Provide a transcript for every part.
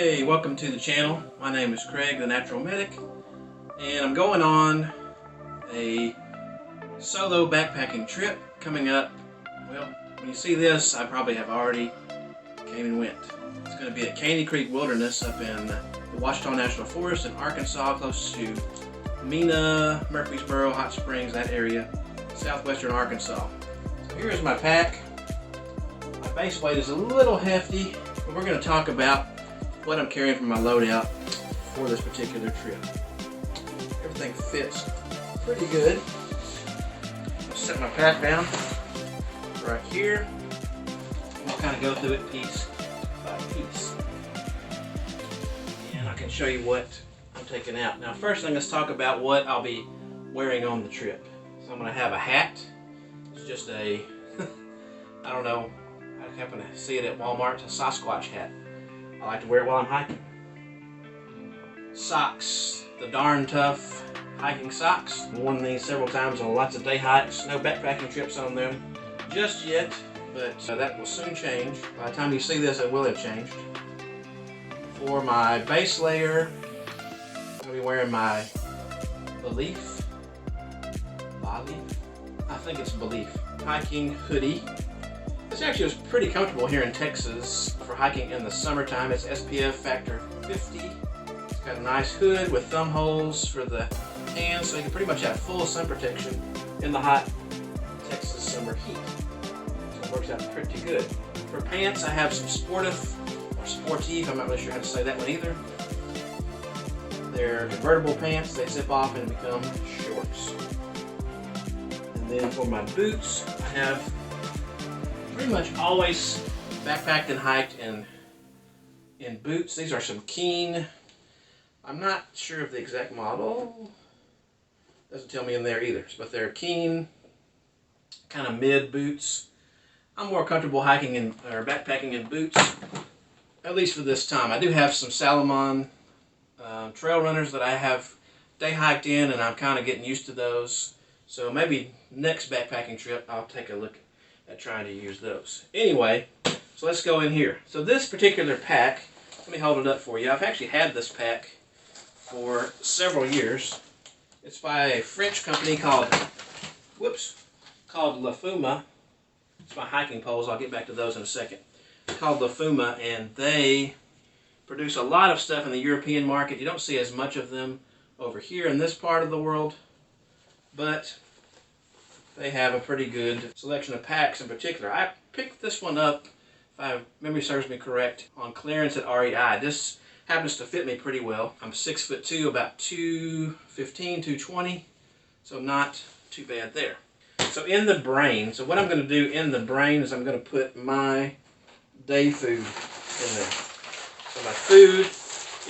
Hey, welcome to the channel. My name is Craig, the Natural Medic, and I'm going on a solo backpacking trip coming up. Well, when you see this, I probably have already came and went. It's going to be at Caney Creek Wilderness up in the Ouachita National Forest in Arkansas, close to Mena, Murfreesboro, Hot Springs, that area, southwestern Arkansas. So here's my pack. My base weight is a little hefty, but we're going to talk about what I'm carrying for my loadout for this particular trip. Everything fits pretty good. I'll set my pack down right here. We'll kind of go through it piece by piece. And I can show you what I'm taking out. Now first thing, let's talk about what I'll be wearing on the trip. So I'm going to have a hat. It's just a, I don't know, I happen to see it at Walmart. It's a Sasquatch hat. I like to wear it while I'm hiking. Socks, the darn tough hiking socks. I've worn these several times on lots of day hikes. No backpacking trips on them just yet, but that will soon change. By the time you see this, it will have changed. For my base layer, I'm going to be wearing my Belief, I think it's Belief, hiking hoodie. This actually was pretty comfortable here in Texas for hiking in the summertime. It's SPF factor 50. It's got a nice hood with thumb holes for the hands, so you can pretty much have full sun protection in the hot Texas summer heat. So it works out pretty good. For pants, I have some Sportif or Sportive. I'm not really sure how to say that one either. They're convertible pants. They zip off and become shorts. And then for my boots, I have pretty much always backpacked and hiked in boots. These are some Keen. I'm not sure of the exact model. Doesn't tell me in there either. But they're Keen, kind of mid boots. I'm more comfortable hiking or backpacking in boots, at least for this time. I do have some Salomon trail runners that I have day hiked in, and I'm kind of getting used to those. So maybe next backpacking trip I'll take a look at trying to use those. Anyway, so let's go in here. So this particular pack, let me hold it up for you. I've actually had this pack for several years. It's by a French company called Lafuma. It's my hiking poles. I'll get back to those in a second. It's called Lafuma, and they produce a lot of stuff in the European market. You don't see as much of them over here in this part of the world, but they have a pretty good selection of packs in particular. I picked this one up, if memory serves me correct, on clearance at REI. This happens to fit me pretty well. I'm 6'2", about 215, 220, so not too bad there. So in the brain, so what I'm going to do in the brain is I'm going to put my day food in there. So my food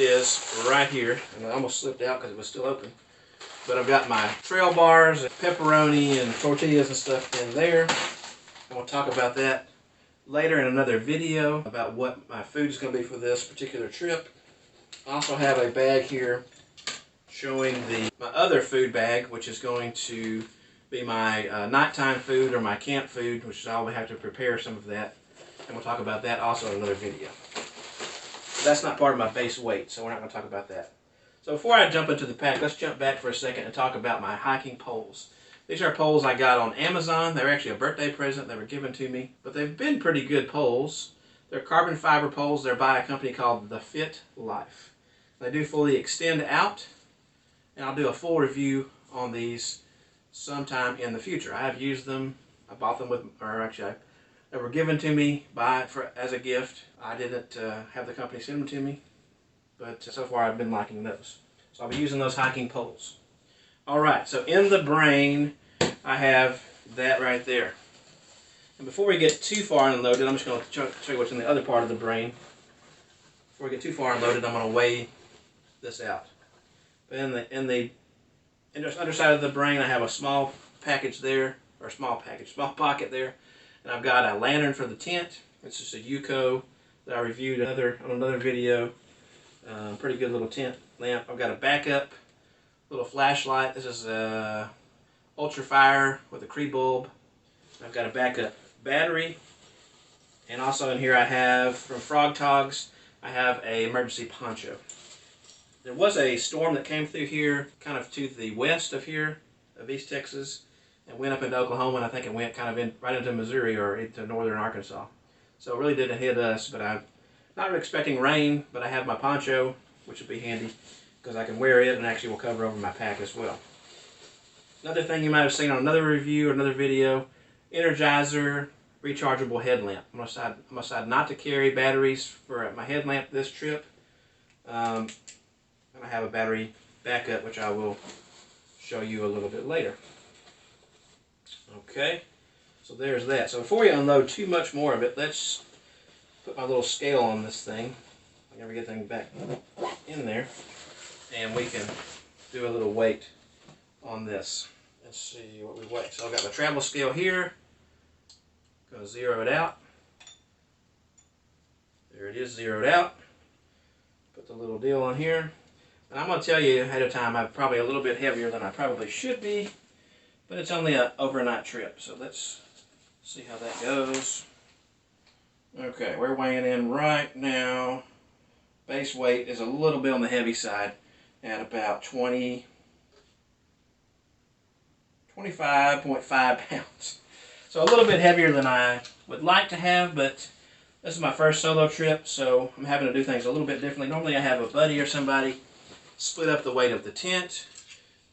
is right here, and I almost slipped out because it was still open. But I've got my trail bars, and pepperoni, and tortillas and stuff in there. I will talk about that later in another video about what my food is going to be for this particular trip. I also have a bag here showing my other food bag, which is going to be my nighttime food or my camp food, which I'll have to prepare some of that. And we'll talk about that also in another video. That's not part of my base weight, so we're not going to talk about that. So before I jump into the pack, let's jump back for a second and talk about my hiking poles. These are poles I got on Amazon. They're actually a birthday present. They were given to me, but they've been pretty good poles. They're carbon fiber poles. They're by a company called The Fit Life. They do fully extend out, and I'll do a full review on these sometime in the future. I have used them. I bought them they were given to me as a gift. I didn't have the company send them to me. But so far I've been liking those. So I'll be using those hiking poles. Alright, so in the brain I have that right there. And before we get too far unloaded, I'm just going to show you what's in the other part of the brain. Before we get too far unloaded, I'm going to weigh this out. But in the underside of the brain I have a small package there, or small pocket there. And I've got a lantern for the tent. It's just a Yuko that I reviewed on another video. Pretty good little tent lamp. I've got a backup little flashlight. This is a Ultrafire with a Cree bulb. I've got a backup battery, and also in here I have from Frog Togs I have an emergency poncho. There was a storm that came through here, kind of to the west of here, of East Texas, and went up into Oklahoma, and I think it went kind of right into Missouri or into northern Arkansas. So it really didn't hit us, but I'm not really expecting rain, but I have my poncho, which will be handy, because I can wear it and actually will cover over my pack as well. Another thing you might have seen on another review or another video, Energizer rechargeable headlamp. I'm going to decide not to carry batteries for my headlamp this trip. And I have a battery backup, which I will show you a little bit later. Okay, so there's that. So before we unload too much more of it, let's put my little scale on this thing. I never get things back in there, and we can do a little weight on this. Let's see what we weigh. So I've got my travel scale here. Going to zero it out. There it is, zeroed out. Put the little deal on here. And I'm going to tell you ahead of time, I'm probably a little bit heavier than I probably should be, but it's only an overnight trip. So let's see how that goes. Okay, we're weighing in right now. Base weight is a little bit on the heavy side at about 25.5 pounds. So a little bit heavier than I would like to have, but this is my first solo trip, so I'm having to do things a little bit differently. Normally I have a buddy or somebody split up the weight of the tent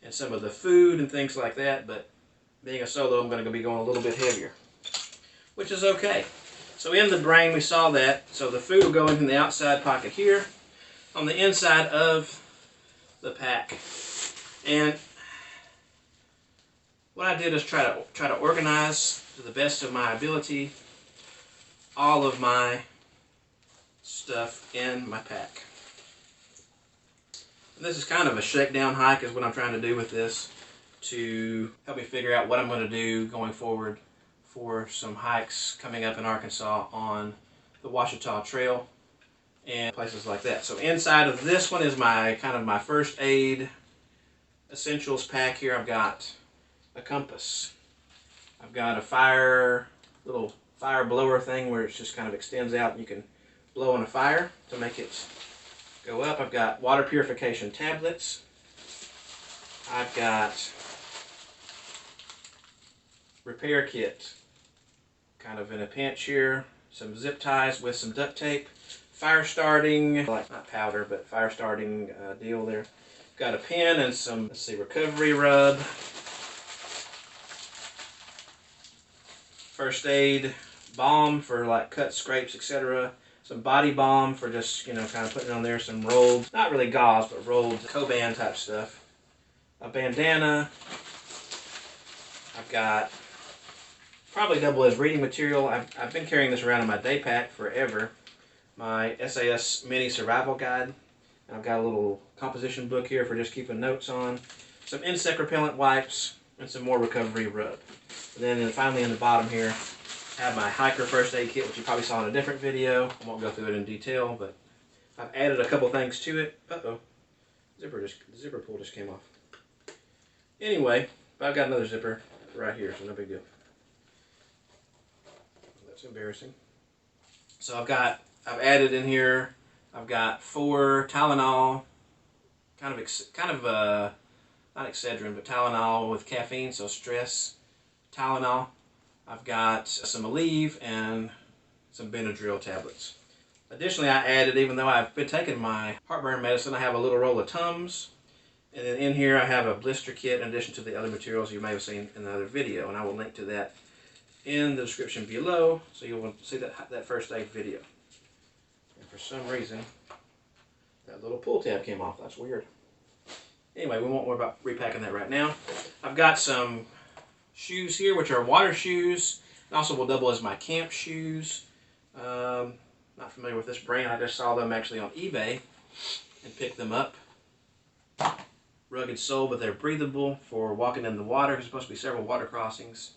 and some of the food and things like that, but being a solo, I'm going to be going a little bit heavier, which is okay. So in the brain, we saw that. So the food will go in the outside pocket here, on the inside of the pack. And what I did is try to organize to the best of my ability all of my stuff in my pack. And this is kind of a shakedown hike is what I'm trying to do with this to help me figure out what I'm going to do going forward for some hikes coming up in Arkansas on the Ouachita Trail and places like that. So inside of this one is my kind of my first aid essentials pack here. I've got a compass. I've got a little fire blower thing where it just kind of extends out and you can blow on a fire to make it go up. I've got water purification tablets. I've got repair kit, kind of in a pinch here. Some zip ties with some duct tape. Fire starting, like not powder, but fire starting deal there. Got a pen and some, let's see, recovery rub. First aid balm for like cuts, scrapes, etc. Some body balm for just, you know, kind of putting on there. Some rolled, not really gauze, but rolled Coban type stuff. A bandana. I've got probably double as reading material. I've been carrying this around in my day pack forever. My SAS Mini Survival Guide. And I've got a little composition book here for just keeping notes on. Some insect repellent wipes and some more recovery rub. And then finally in the bottom here, I have my hiker first aid kit, which you probably saw in a different video. I won't go through it in detail, but I've added a couple things to it. Uh-oh, the zipper pull just came off. Anyway, I've got another zipper right here, so no big deal. That's embarrassing. So I've added in here, I've got 4 Tylenol, kind of not Excedrin, but Tylenol with caffeine, so stress Tylenol. I've got some Aleve and some Benadryl tablets. Additionally, I added, even though I've been taking my heartburn medicine, I have a little roll of Tums. And then in here I have a blister kit in addition to the other materials you may have seen in another video. And I will link to that in the description below, so you'll see that first aid video. And for some reason, that little pull tab came off. That's weird. Anyway, we won't worry about repacking that right now. I've got some shoes here, which are water shoes, and also will double as my camp shoes. Not familiar with this brand. I just saw them actually on eBay and picked them up. Rugged sole, but they're breathable for walking in the water. There's supposed to be several water crossings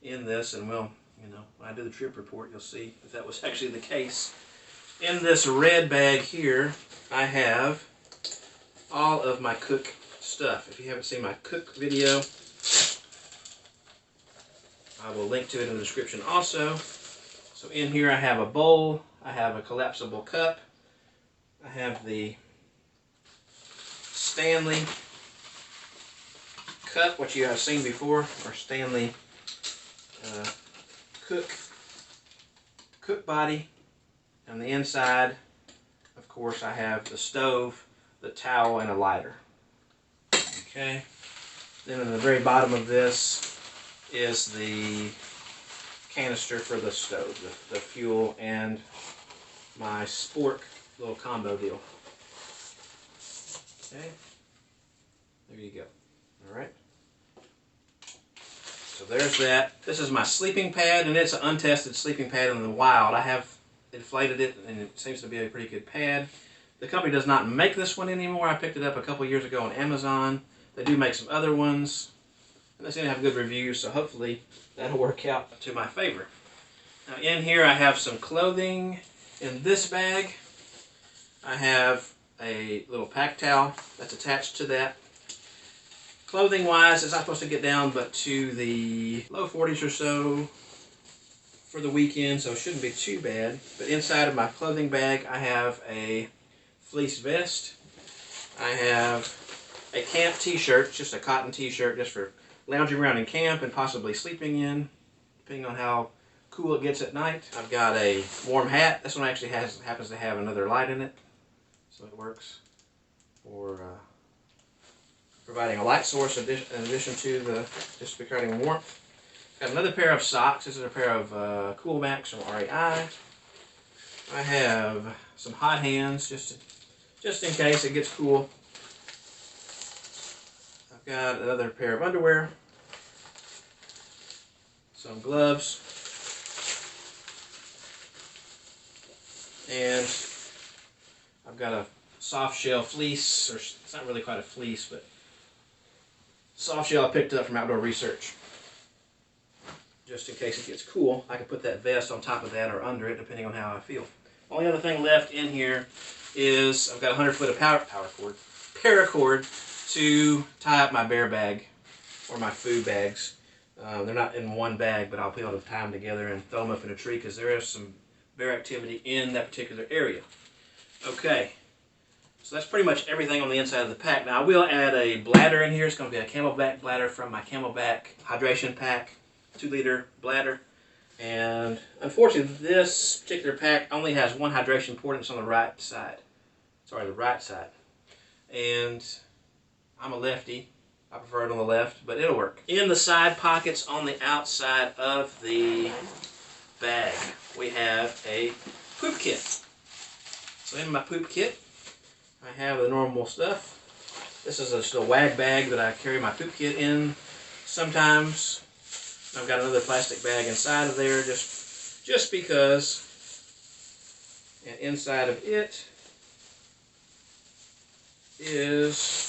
in this, and well, you know, when I do the trip report, you'll see if that was actually the case. In this red bag here, I have all of my cook stuff. If you haven't seen my cook video, I will link to it in the description also. So in here I have a bowl, I have a collapsible cup, I have the Stanley cup, which you have seen before, or Stanley cook body. On the inside, of course, I have the stove, the towel, and a lighter. Okay. Then in the very bottom of this is the canister for the stove, the fuel, and my spork little combo deal. Okay. There you go. All right. So there's that. This is my sleeping pad, and it's an untested sleeping pad in the wild. I have inflated it, and it seems to be a pretty good pad. The company does not make this one anymore. I picked it up a couple years ago on Amazon. They do make some other ones, and they seem to have good reviews, so hopefully that'll work out to my favor. Now in here I have some clothing. In this bag I have a little pack towel that's attached to that. Clothing wise, it's not supposed to get down but to the low 40s or so for the weekend, so it shouldn't be too bad. But inside of my clothing bag I have a fleece vest. I have a camp t-shirt, just a cotton t-shirt just for lounging around in camp and possibly sleeping in, depending on how cool it gets at night. I've got a warm hat. This one actually happens to have another light in it, so it works for providing a light source in addition to just providing warmth. Got another pair of socks. This is a pair of Cool Max from REI. I have some hot hands just in case it gets cool. I've got another pair of underwear, some gloves, and I've got a soft shell fleece, or it's not really quite a fleece, but soft shell I picked up from Outdoor Research. Just in case it gets cool, I can put that vest on top of that or under it, depending on how I feel. Only other thing left in here is I've got a 100-foot of paracord to tie up my bear bag or my food bags. They're not in one bag, but I'll be able to tie them together and throw them up in a tree because there is some bear activity in that particular area. Okay, so that's pretty much everything on the inside of the pack. Now I will add a bladder in here. It's going to be a Camelback bladder from my Camelback hydration pack, 2-liter bladder. And unfortunately, this particular pack only has one hydration port, and it's on the right side. Sorry, the right side. And I'm a lefty. I prefer it on the left, but it'll work. In the side pockets on the outside of the bag, we have a poop kit. So in my poop kit, I have the normal stuff. This is just a wag bag that I carry my poop kit in sometimes. I've got another plastic bag inside of there just because. And inside of it is,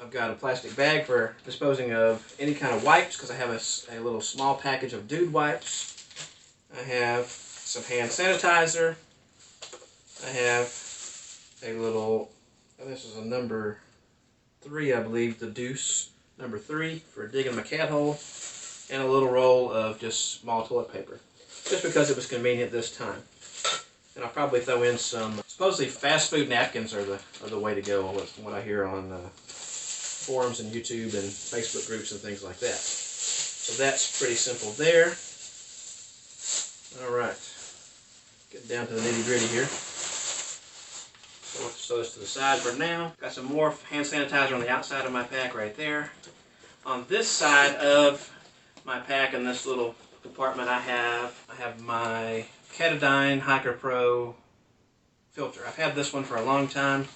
I've got a plastic bag for disposing of any kind of wipes because I have a little small package of dude wipes. I have some hand sanitizer. I have a little, this is a number 3, I believe, the Deuce number 3 for digging my cat hole, and a little roll of just small toilet paper, just because it was convenient this time. And I'll probably throw in some, supposedly fast food napkins are the way to go, from what I hear on forums and YouTube and Facebook groups and things like that. So that's pretty simple there. Alright, getting down to the nitty gritty here. So let's throw this to the side for now. Got some more hand sanitizer on the outside of my pack right there. On this side of my pack, in this little compartment, I have my Katadyn Hiker Pro filter. I've had this one for a long time.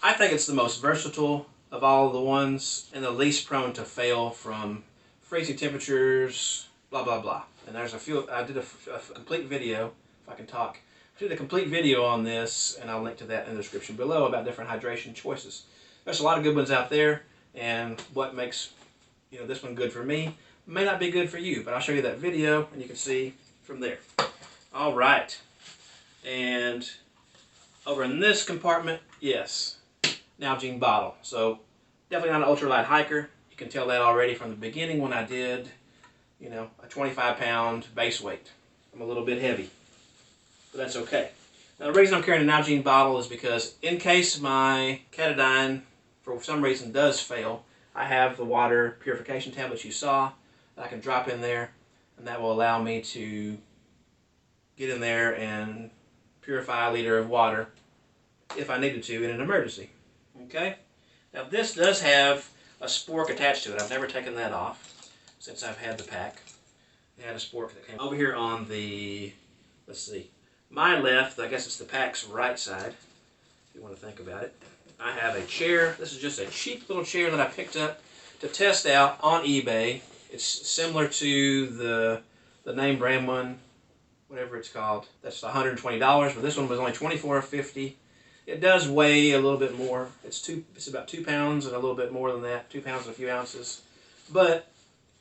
I think it's the most versatile of all of the ones and the least prone to fail from freezing temperatures, blah blah blah. And there's a few, I did a complete video, if I can talk. I did a complete video on this, and I'll link to that in the description below about different hydration choices. There's a lot of good ones out there, and what makes this one good for me may not be good for you, but I'll show you that video, and you can see from there. All right, and over in this compartment, yes, Nalgene Bottle. So definitely not an ultralight hiker. You can tell that already from the beginning when I did, a 25-pound base weight. I'm a little bit heavy. but that's okay. Now, the reason I'm carrying a Nalgene bottle is because in case my Katadyn, for some reason, does fail, I have the water purification tablets you saw that I can drop in there, and that will allow me to get in there and purify a liter of water if I needed to in an emergency. Okay? Now, this does have a spork attached to it. I've never taken that off since I've had the pack. It had a spork that came over here on the, let's see, my left, I guess it's the pack's right side, if you want to think about it. I have a chair. This is just a cheap little chair that I picked up to test out on eBay. It's similar to the name brand one, whatever it's called. That's $120, but this one was only $24.50. It does weigh a little bit more. It's about 2 pounds and a little bit more than that, 2 pounds and a few ounces. But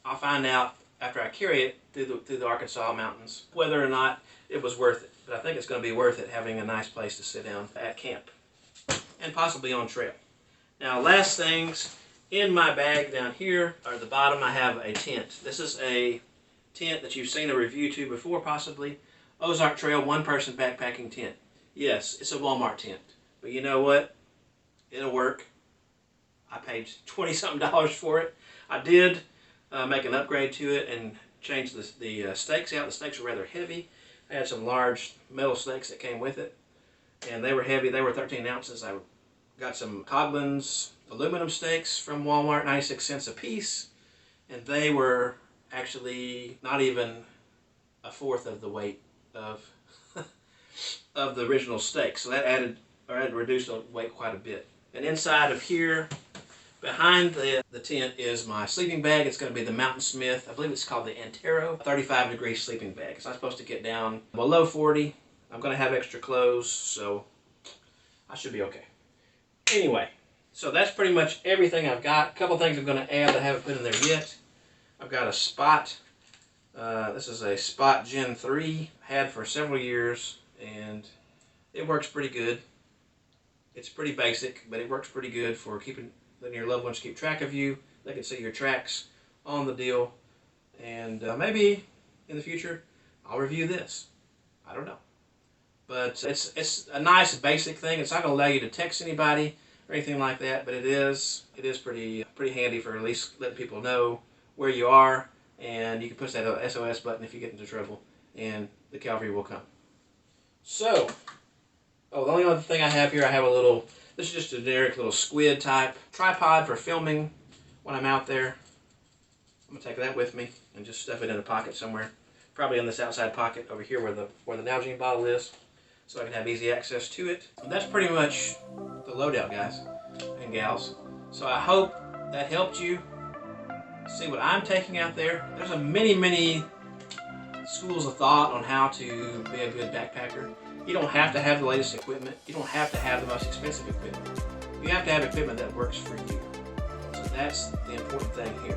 I'll find out after I carry it through the Arkansas mountains whether or not it was worth it. But I think it's going to be worth it having a nice place to sit down at camp and possibly on trail. Now, last things, in my bag down here, or at the bottom, I have a tent. This is a tent that you've seen a review to before, possibly. Ozark Trail one-person backpacking tent. Yes, it's a Walmart tent, but you know what? It'll work. I paid $20-something for it. I did make an upgrade to it and change the stakes out. The stakes were rather heavy. I had some large metal stakes that came with it, and they were heavy. They were 13 ounces. I got some Coughlin's aluminum stakes from Walmart, 96 cents a piece, and they were actually not even a fourth of the weight of of the original stakes. So that added reduced the weight quite a bit. And inside of here, behind the tent, is my sleeping bag. It's going to be the Mountain Smith. I believe it's called the Antero 35-degree sleeping bag. It's not supposed to get down below 40. I'm going to have extra clothes, so I should be okay. Anyway, so that's pretty much everything I've got. A couple things I'm going to add that I haven't put in there yet. I've got a Spot. This is a Spot Gen 3. Had for several years, and it works pretty good. It's pretty basic, but it works pretty good for letting your loved ones keep track of you. They can see your tracks on the deal. And maybe in the future, I'll review this. I don't know. But it's a nice basic thing. It's not going to allow you to text anybody or anything like that, but it is pretty handy for at least letting people know where you are, and you can push that SOS button if you get into trouble, and the cavalry will come. So, the only other thing I have here, I have this is just a generic little squid type tripod for filming when I'm out there. I'm going to take that with me and just stuff it in a pocket somewhere. Probably in this outside pocket over here where the Nalgene bottle is, so I can have easy access to it. And that's pretty much the loadout, guys and gals. So I hope that helped you see what I'm taking out there. There's many schools of thought on how to be a good backpacker. You don't have to have the latest equipment. You don't have to have the most expensive equipment. You have to have equipment that works for you. So that's the important thing here.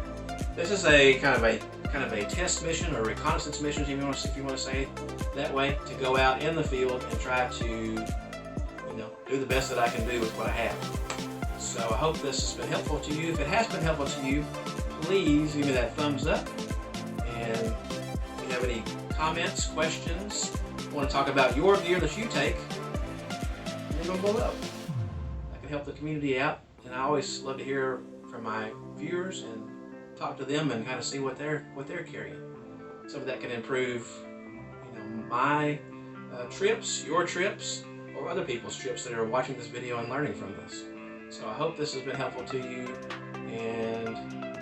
This is a kind of a test mission or reconnaissance mission, if you want to say it that way, to go out in the field and try to, do the best that I can do with what I have. So I hope this has been helpful to you. If it has been helpful to you, please give me that thumbs up. And if you have any comments, questions, want to talk about your gear that you take, leave them below. I can help the community out, and I always love to hear from my viewers and talk to them and kind of see what they're carrying. Some of that can improve, my trips, your trips, or other people's trips that are watching this video and learning from this. So I hope this has been helpful to you, and